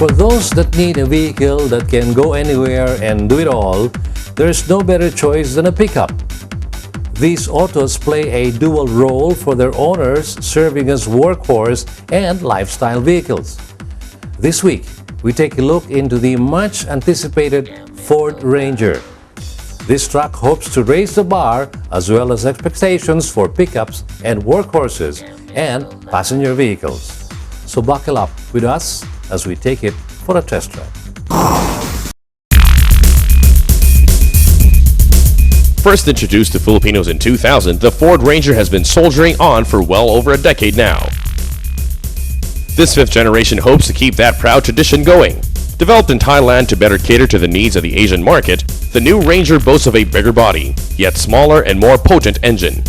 For those that need a vehicle that can go anywhere and do it all, there's no better choice than a pickup. These autos play a dual role for their owners, serving as workhorse and lifestyle vehicles. This week, we take a look into the much anticipated Ford Ranger. This truck hopes to raise the bar as well as expectations for pickups and workhorses and passenger vehicles. So buckle up with us as we take it for a test drive. First introduced to Filipinos in 2000, the Ford Ranger has been soldiering on for well over a decade now. This fifth generation hopes to keep that proud tradition going. Developed in Thailand to better cater to the needs of the Asian market, the new Ranger boasts of a bigger body, yet smaller and more potent engine.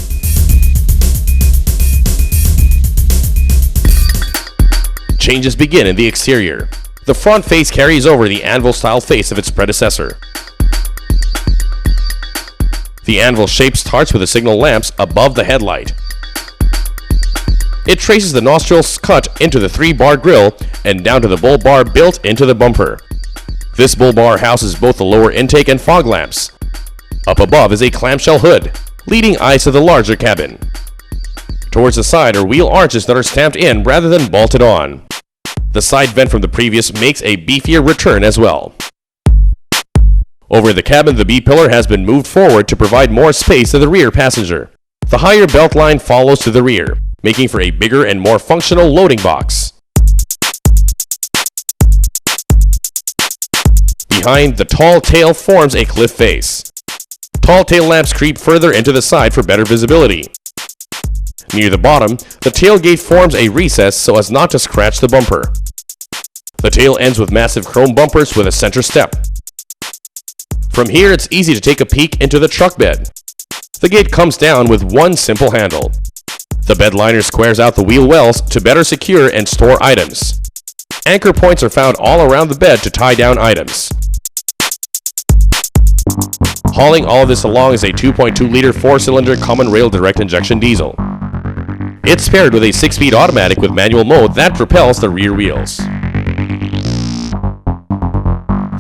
Changes begin in the exterior. The front face carries over the anvil-style face of its predecessor. The anvil shape starts with the signal lamps above the headlight. It traces the nostrils cut into the 3-bar grille and down to the bull bar built into the bumper. This bull bar houses both the lower intake and fog lamps. Up above is a clamshell hood, leading eyes to the larger cabin. Towards the side are wheel arches that are stamped in rather than bolted on. The side vent from the previous makes a beefier return as well. Over the cabin, the B-pillar has been moved forward to provide more space to the rear passenger. The higher belt line follows to the rear, making for a bigger and more functional loading box. Behind, the tall tail forms a cliff face. Tall tail lamps creep further into the side for better visibility. Near the bottom, the tailgate forms a recess so as not to scratch the bumper. The tail ends with massive chrome bumpers with a center step. From here, it's easy to take a peek into the truck bed. The gate comes down with one simple handle. The bed liner squares out the wheel wells to better secure and store items. Anchor points are found all around the bed to tie down items. Hauling all of this along is a 2.2-liter 4-cylinder common rail direct injection diesel. It's paired with a 6-speed automatic with manual mode that propels the rear wheels.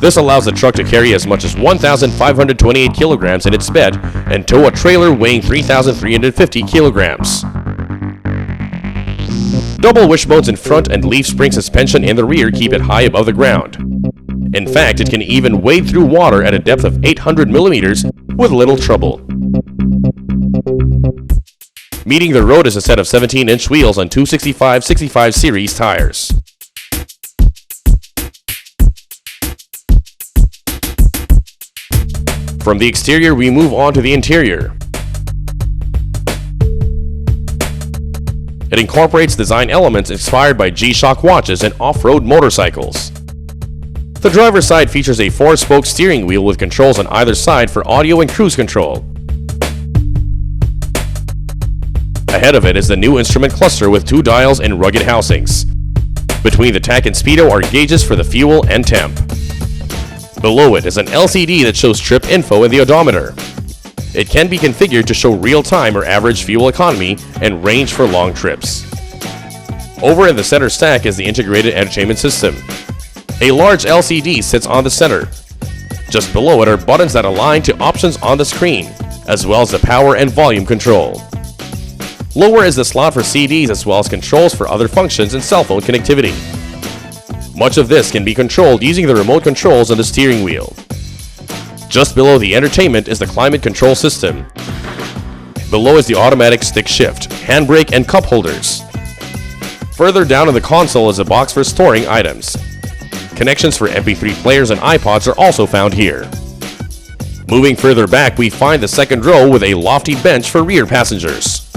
This allows the truck to carry as much as 1,528 kilograms in its bed and tow a trailer weighing 3,350 kilograms. Double wishbones in front and leaf spring suspension in the rear keep it high above the ground. In fact, it can even wade through water at a depth of 800 millimeters with little trouble. Meeting the road is a set of 17-inch wheels on 265/65 series tires. From the exterior, we move on to the interior. It incorporates design elements inspired by G-Shock watches and off-road motorcycles. The driver's side features a 4-spoke steering wheel with controls on either side for audio and cruise control. Ahead of it is the new instrument cluster with 2 dials and rugged housings. Between the tach and speedo are gauges for the fuel and temp. Below it is an LCD that shows trip info in the odometer. It can be configured to show real-time or average fuel economy and range for long trips. Over in the center stack is the integrated entertainment system. A large LCD sits on the center. Just below it are buttons that align to options on the screen, as well as the power and volume control. Lower is the slot for CDs as well as controls for other functions and cell phone connectivity. Much of this can be controlled using the remote controls on the steering wheel. Just below the entertainment is the climate control system. Below is the automatic stick shift, handbrake, and cup holders. Further down in the console is a box for storing items. Connections for MP3 players and iPods are also found here. Moving further back, we find the second row with a lofty bench for rear passengers.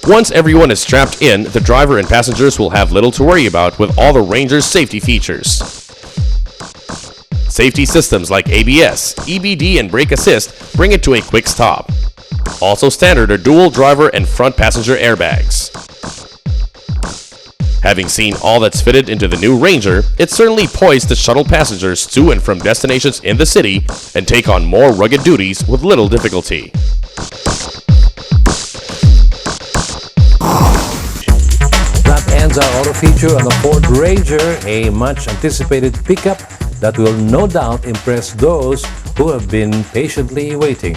Once everyone is strapped in, the driver and passengers will have little to worry about with all the Ranger's safety features. Safety systems like ABS, EBD, and brake assist bring it to a quick stop. Also standard are dual driver and front passenger airbags. Having seen all that's fitted into the new Ranger, it's certainly poised to shuttle passengers to and from destinations in the city and take on more rugged duties with little difficulty. That ends is our auto feature on the Ford Ranger, a much anticipated pickup that will no doubt impress those who have been patiently waiting.